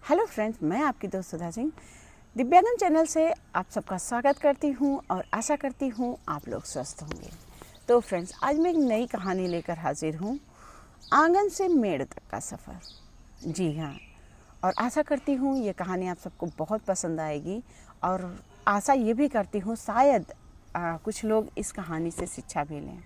Hello friends, मैं आपकी दोस्त सुधा सिंह दिव्यांगन चैनल से आप सबका स्वागत करती हूं और आशा करती हूं आप लोग स्वस्थ होंगे। तो फ्रेंड्स, आज मैं एक नई कहानी लेकर हाजिर हूं, आंगन से मेड़ तक का सफ़र। जी हाँ, और आशा करती हूं ये कहानी आप सबको बहुत पसंद आएगी और आशा ये भी करती हूं शायद कुछ लोग इस कहानी से शिक्षा भी लें।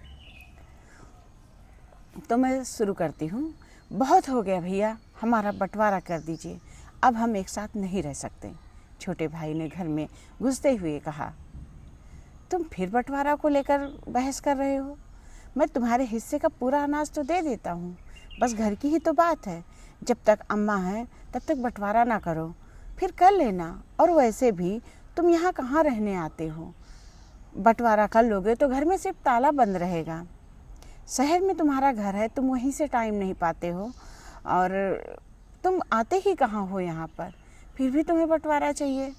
तो मैं शुरू करती हूँ। बहुत हो गया भैया, हमारा बंटवारा कर दीजिए, अब हम एक साथ नहीं रह सकते। छोटे भाई ने घर में घुसते हुए कहा। तुम फिर बंटवारा को लेकर बहस कर रहे हो? मैं तुम्हारे हिस्से का पूरा अनाज तो दे देता हूँ, बस घर की ही तो बात है। जब तक अम्मा है तब तक बंटवारा ना करो, फिर कर लेना। और वैसे भी तुम यहाँ कहाँ रहने आते हो? बंटवारा कर लोगे तो घर में सिर्फ ताला बंद रहेगा। शहर में तुम्हारा घर है, तुम वहीं से टाइम नहीं पाते हो और तुम आते ही कहाँ हो यहाँ पर, फिर भी तुम्हें बंटवारा चाहिए।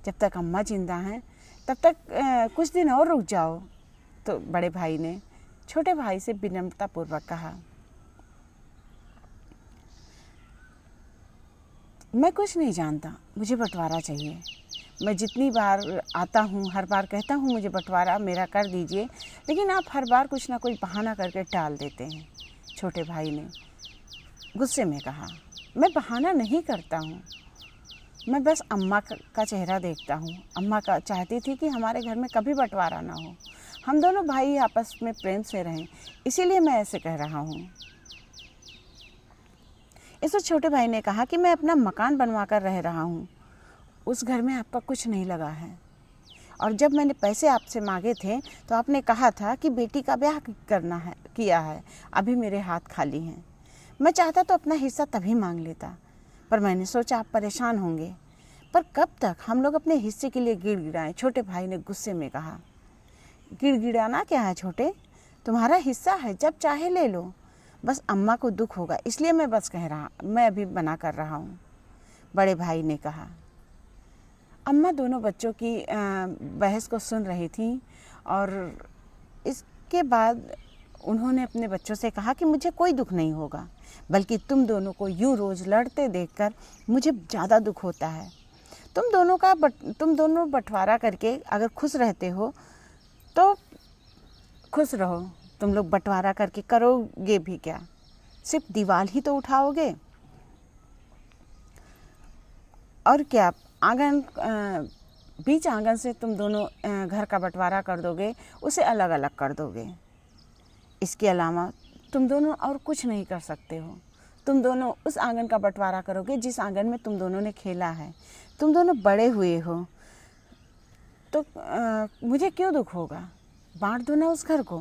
जब तक अम्मा जिंदा हैं तब तक कुछ दिन और रुक जाओ। तो बड़े भाई ने छोटे भाई से विनम्रतापूर्वक कहा, मैं कुछ नहीं जानता, मुझे बंटवारा चाहिए। मैं जितनी बार आता हूँ हर बार कहता हूँ मुझे बंटवारा मेरा कर दीजिए, लेकिन आप हर बार कुछ ना कुछ बहाना करके टाल देते हैं। छोटे भाई ने गुस्से में कहा, मैं बहाना नहीं करता हूँ, मैं बस अम्मा का चेहरा देखता हूँ। अम्मा का चाहती थी कि हमारे घर में कभी बंटवारा ना हो, हम दोनों भाई आपस में प्रेम से रहें, इसीलिए मैं ऐसे कह रहा हूँ। इस पर छोटे भाई ने कहा कि मैं अपना मकान बनवा कर रह रहा हूँ, उस घर में आपका कुछ नहीं लगा है। और जब मैंने पैसे आपसे मांगे थे तो आपने कहा था कि बेटी का ब्याह किया है, अभी मेरे हाथ खाली हैं। मैं चाहता तो अपना हिस्सा तभी मांग लेता, पर मैंने सोचा आप परेशान होंगे। पर कब तक हम लोग अपने हिस्से के लिए गिड़गिड़ाएं? छोटे भाई ने गुस्से में कहा। गिड़गिड़ाना क्या है छोटे, तुम्हारा हिस्सा है, जब चाहे ले लो। बस अम्मा को दुख होगा, इसलिए मैं अभी मना कर रहा हूँ, बड़े भाई ने कहा। अम्मा दोनों बच्चों की बहस को सुन रही थी और इसके बाद उन्होंने अपने बच्चों से कहा कि मुझे कोई दुख नहीं होगा, बल्कि तुम दोनों को यूं रोज़ लड़ते देखकर मुझे ज़्यादा दुख होता है। तुम दोनों बंटवारा करके अगर खुश रहते हो तो खुश रहो। तुम लोग बंटवारा करके करोगे भी क्या? सिर्फ दीवार ही तो उठाओगे। और क्या बीच आंगन से तुम दोनों घर का बंटवारा कर दोगे, उसे अलग अलग कर दोगे। इसके अलावा तुम दोनों और कुछ नहीं कर सकते हो। तुम दोनों उस आंगन का बंटवारा करोगे जिस आंगन में तुम दोनों ने खेला है। तुम दोनों बड़े हुए हो तो मुझे क्यों दुख होगा? बांट दो ना उस घर को,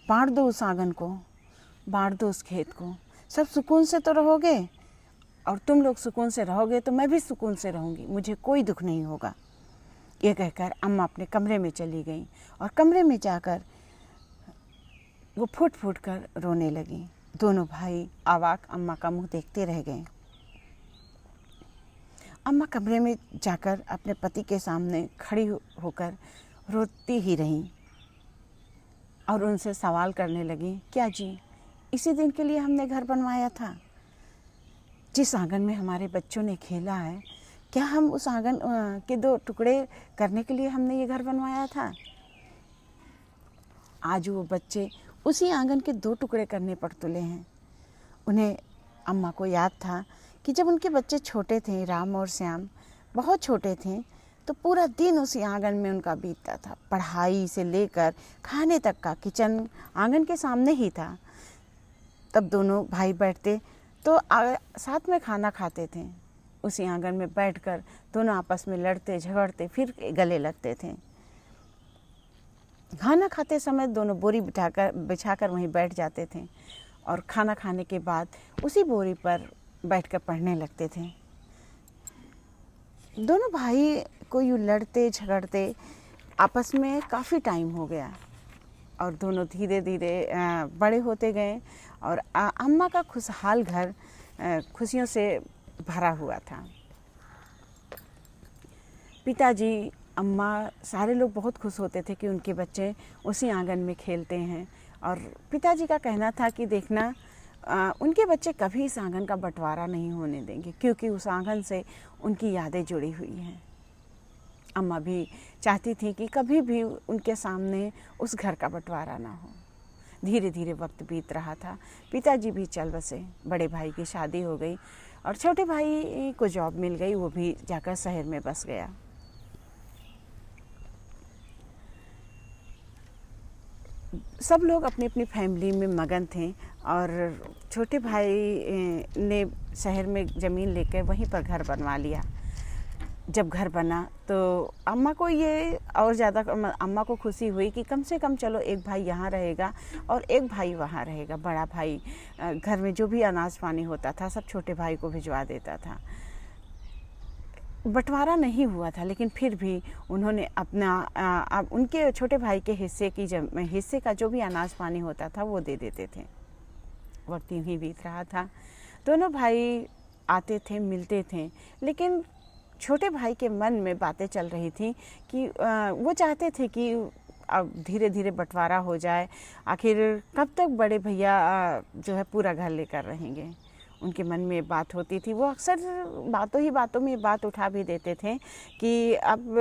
बांट दो उस आंगन को, बांट दो उस खेत को। सब सुकून से तो रहोगे, और तुम लोग सुकून से रहोगे तो मैं भी सुकून से रहूँगी, मुझे कोई दुख नहीं होगा। ये कहकर अम्मा अपने कमरे में चली गई और कमरे में जाकर वो फूट फूट कर रोने लगी। दोनों भाई अवाक अम्मा का मुंह देखते रह गए। अम्मा कमरे में जाकर अपने पति के सामने खड़ी होकर रोती ही रहीं और उनसे सवाल करने लगी, क्या जी, इसी दिन के लिए हमने घर बनवाया था? जिस आंगन में हमारे बच्चों ने खेला है, क्या हम उस आंगन के दो टुकड़े करने के लिए हमने ये घर बनवाया था? आज वो बच्चे उसी आंगन के दो टुकड़े करने पर तुले हैं। उन्हें अम्मा को याद था कि जब उनके बच्चे छोटे थे, राम और श्याम बहुत छोटे थे, तो पूरा दिन उसी आंगन में उनका बीतता था। पढ़ाई से लेकर खाने तक का किचन आंगन के सामने ही था। तब दोनों भाई बैठते तो साथ में खाना खाते थे। उसी आंगन में बैठकर दोनों आपस में लड़ते झगड़ते फिर गले लगते थे। खाना खाते समय दोनों बोरी बिछाकर वहीं बैठ जाते थे और खाना खाने के बाद उसी बोरी पर बैठकर पढ़ने लगते थे। दोनों भाई को यूँ लड़ते झगड़ते आपस में काफ़ी टाइम हो गया और दोनों धीरे धीरे बड़े होते गए और अम्मा का खुशहाल घर खुशियों से भरा हुआ था। पिताजी, अम्मा, सारे लोग बहुत खुश होते थे कि उनके बच्चे उसी आंगन में खेलते हैं। और पिताजी का कहना था कि देखना उनके बच्चे कभी इस आंगन का बंटवारा नहीं होने देंगे, क्योंकि उस आंगन से उनकी यादें जुड़ी हुई हैं। अम्मा भी चाहती थी कि कभी भी उनके सामने उस घर का बंटवारा ना हो। धीरे धीरे वक्त बीत रहा था, पिताजी भी चल बसे, बड़े भाई की शादी हो गई और छोटे भाई को जॉब मिल गई, वो भी जाकर शहर में बस गया। सब लोग अपनी अपनी फैमिली में मगन थे और छोटे भाई ने शहर में ज़मीन लेकर वहीं पर घर बनवा लिया। जब घर बना तो अम्मा को ये और ज़्यादा अम्मा को खुशी हुई कि कम से कम चलो एक भाई यहाँ रहेगा और एक भाई वहाँ रहेगा। बड़ा भाई घर में जो भी अनाज पानी होता था सब छोटे भाई को भिजवा देता था। बंटवारा नहीं हुआ था, लेकिन फिर भी उन्होंने अपना उनके छोटे भाई के हिस्से का जो भी अनाज पानी होता था वो दे देते थे। वक्त यूँ ही बीत रहा था, दोनों भाई आते थे, मिलते थे, लेकिन छोटे भाई के मन में बातें चल रही थी कि वो चाहते थे कि अब धीरे धीरे बंटवारा हो जाए। आखिर कब तक बड़े भैया जो है पूरा घर लेकर रहेंगे। उनके मन में बात होती थी। वो अक्सर बातों में बात उठा भी देते थे कि अब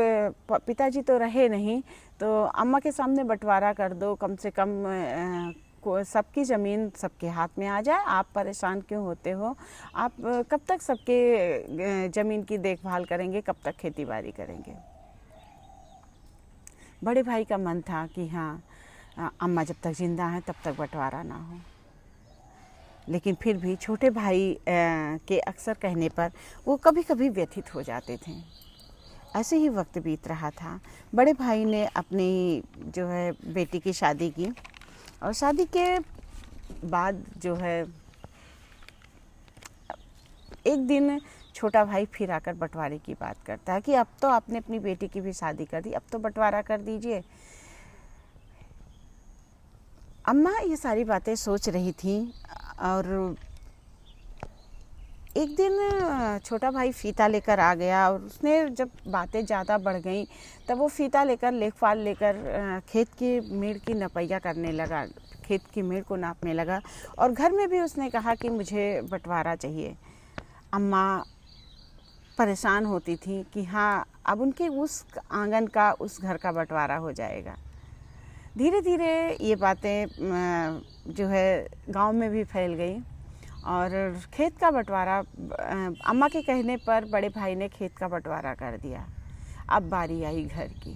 पिताजी तो रहे नहीं, तो अम्मा के सामने बंटवारा कर दो, कम से कम सबकी ज़मीन सबके हाथ में आ जाए। आप परेशान क्यों होते हो? आप कब तक सबके ज़मीन की देखभाल करेंगे, कब तक खेती बाड़ी करेंगे? बड़े भाई का मन था कि हाँ, अम्मा जब तक ज़िंदा हैं तब तक बंटवारा ना हो, लेकिन फिर भी छोटे भाई के अक्सर कहने पर वो कभी कभी व्यथित हो जाते थे। ऐसे ही वक्त बीत रहा था। बड़े भाई ने अपनी जो है बेटी की शादी की और शादी के बाद जो है एक दिन छोटा भाई फिर आकर बंटवारे की बात करता है कि अब तो आपने अपनी बेटी की भी शादी कर दी, अब तो बंटवारा कर दीजिए। अम्मा ये सारी बातें सोच रही थी और एक दिन छोटा भाई फ़ीता लेकर आ गया और उसने जब बातें ज़्यादा बढ़ गईं तब वो फ़ीता लेकर लेखपाल लेकर खेत की मेड़ की नपैया करने लगा, खेत की मेड़ को नापने लगा और घर में भी उसने कहा कि मुझे बंटवारा चाहिए। अम्मा परेशान होती थी कि हाँ, अब उनके उस आंगन का, उस घर का बंटवारा हो जाएगा। धीरे धीरे ये बातें जो है गांव में भी फैल गई और खेत का बंटवारा अम्मा के कहने पर बड़े भाई ने खेत का बंटवारा कर दिया। अब बारी आई घर की।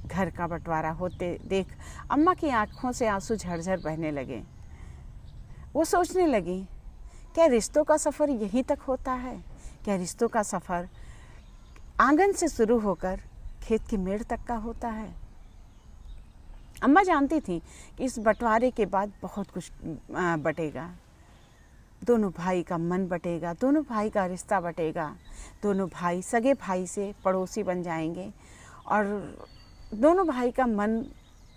घर का बंटवारा होते देख अम्मा की आंखों से आंसू झरझर बहने लगे। वो सोचने लगी, क्या रिश्तों का सफ़र यहीं तक होता है? क्या रिश्तों का सफ़र आंगन से शुरू होकर खेत की मेड़ तक का होता है? अम्मा जानती थी कि इस बंटवारे के बाद बहुत कुछ बटेगा। दोनों भाई का मन बटेगा, दोनों भाई का रिश्ता बटेगा, दोनों भाई सगे भाई से पड़ोसी बन जाएंगे और दोनों भाई का मन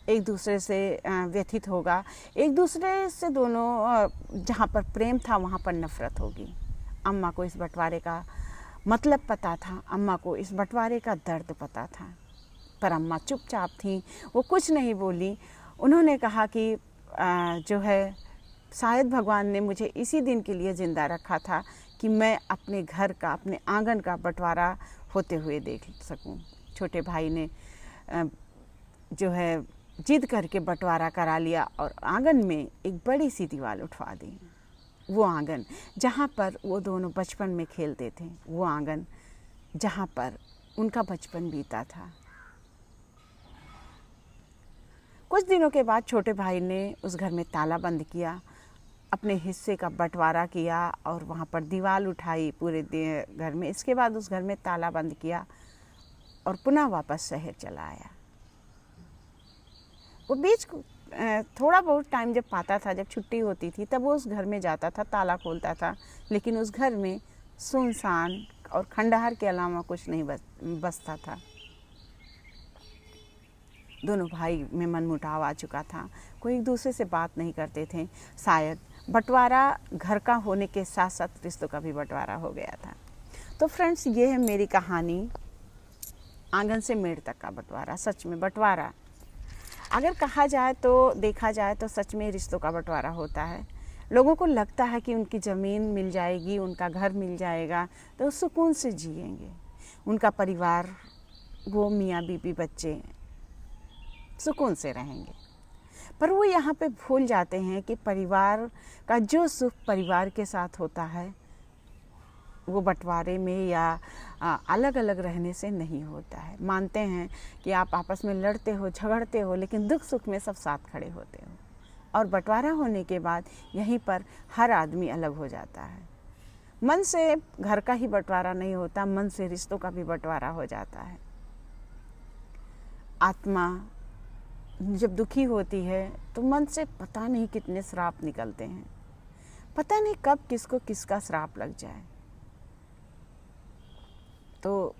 एक दूसरे से व्यथित होगा। एक दूसरे से दोनों जहाँ पर प्रेम था वहाँ पर नफ़रत होगी। अम्मा को इस बंटवारे का मतलब पता था, अम्मा को इस बंटवारे का दर्द पता था, पर अम्मा चुपचाप थी, वो कुछ नहीं बोली। उन्होंने कहा कि जो है शायद भगवान ने मुझे इसी दिन के लिए ज़िंदा रखा था कि मैं अपने घर का, अपने आंगन का बंटवारा होते हुए देख सकूं। छोटे भाई ने जो है जिद करके बंटवारा करा लिया और आंगन में एक बड़ी सी दीवार उठवा दी। वो आंगन जहाँ पर वो दोनों बचपन में खेलते थे, वो आंगन जहाँ पर उनका बचपन बीता था। कुछ दिनों के बाद छोटे भाई ने उस घर में ताला बंद किया, अपने हिस्से का बंटवारा किया और वहाँ पर दीवार उठाई पूरे घर में। इसके बाद उस घर में ताला बंद किया और पुनः वापस शहर चला आया। वो बीच थोड़ा बहुत टाइम जब पाता था, जब छुट्टी होती थी, तब वो उस घर में जाता था, ताला खोलता था, लेकिन उस घर में सुनसान और खंडहर के अलावा कुछ नहीं बसता था। दोनों भाई में मनमुटाव आ चुका था, कोई एक दूसरे से बात नहीं करते थे। शायद बंटवारा घर का होने के साथ साथ रिश्तों का भी बंटवारा हो गया था। तो फ्रेंड्स, ये है मेरी कहानी, आंगन से मेड़ तक का बंटवारा। सच में बंटवारा अगर कहा जाए तो, देखा जाए तो सच में रिश्तों का बंटवारा होता है। लोगों को लगता है कि उनकी ज़मीन मिल जाएगी, उनका घर मिल जाएगा तो सुकून से जिएंगे, उनका परिवार, वो मियाँ बीवी बच्चे सुकून से रहेंगे। पर वो यहाँ पे भूल जाते हैं कि परिवार का जो सुख परिवार के साथ होता है वो बंटवारे में या अलग अलग रहने से नहीं होता है। मानते हैं कि आप आपस में लड़ते हो, झगड़ते हो, लेकिन दुख सुख में सब साथ खड़े होते हो। और बंटवारा होने के बाद यहीं पर हर आदमी अलग हो जाता है। मन से घर का ही बंटवारा नहीं होता, मन से रिश्तों का भी बंटवारा हो जाता है। आत्मा जब दुखी होती है तो मन से पता नहीं कितने श्राप निकलते हैं, पता नहीं कब किसको किसका श्राप लग जाए। तो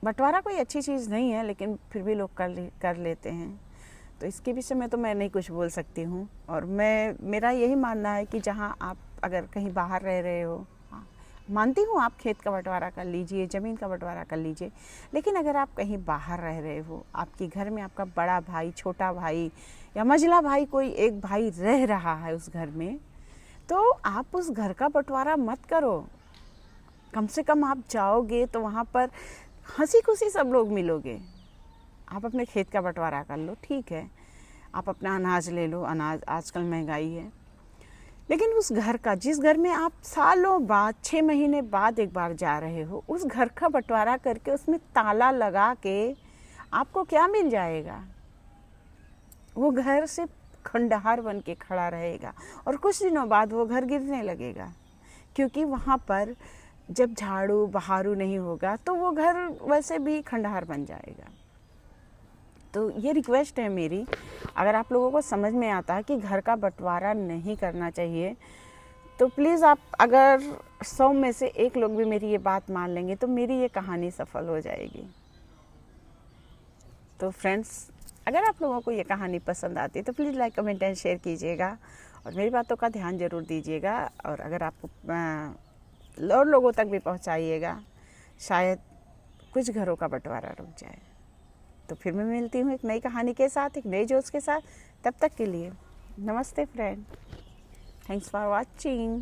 बंटवारा कोई अच्छी चीज़ नहीं है, लेकिन फिर भी लोग कर लेते हैं। तो इसके विषय में तो मैं नहीं कुछ बोल सकती हूँ। और मेरा यही मानना है कि जहाँ आप अगर कहीं बाहर रह रहे हो, मानती हूँ आप खेत का बंटवारा कर लीजिए, ज़मीन का बंटवारा कर लीजिए, लेकिन अगर आप कहीं बाहर रह रहे हो, आपके घर में आपका बड़ा भाई, छोटा भाई या मझला भाई, कोई एक भाई रह रहा है उस घर में, तो आप उस घर का बंटवारा मत करो। कम से कम आप जाओगे तो वहाँ पर हंसी खुशी सब लोग मिलोगे। आप अपने खेत का बंटवारा कर लो, ठीक है, आप अपना अनाज ले लो, अनाज आजकल महंगाई है, लेकिन उस घर का, जिस घर में आप सालों बाद, 6 महीने बाद एक बार जा रहे हो, उस घर का बंटवारा करके उसमें ताला लगा के आपको क्या मिल जाएगा? वो घर सिर्फ खंडहर बन के खड़ा रहेगा और कुछ दिनों बाद वो घर गिरने लगेगा, क्योंकि वहाँ पर जब झाड़ू बहारू नहीं होगा तो वो घर वैसे भी खंडहर बन जाएगा। तो ये रिक्वेस्ट है मेरी, अगर आप लोगों को समझ में आता है कि घर का बंटवारा नहीं करना चाहिए, तो प्लीज़ आप अगर 100 में से 1 लोग भी मेरी ये बात मान लेंगे तो मेरी ये कहानी सफल हो जाएगी। तो फ्रेंड्स, अगर आप लोगों को ये कहानी पसंद आती है तो please like, comment and share कीजिएगा और मेरी बातों का ध्यान ज़रूर दीजिएगा। और अगर आपको और लोगों तक भी पहुंचाइएगा, शायद कुछ घरों का बंटवारा रुक जाए। तो फिर मैं मिलती हूँ एक नई कहानी के साथ, एक नए जोश के साथ। तब तक के लिए नमस्ते फ्रेंड, थैंक्स फॉर वॉचिंग।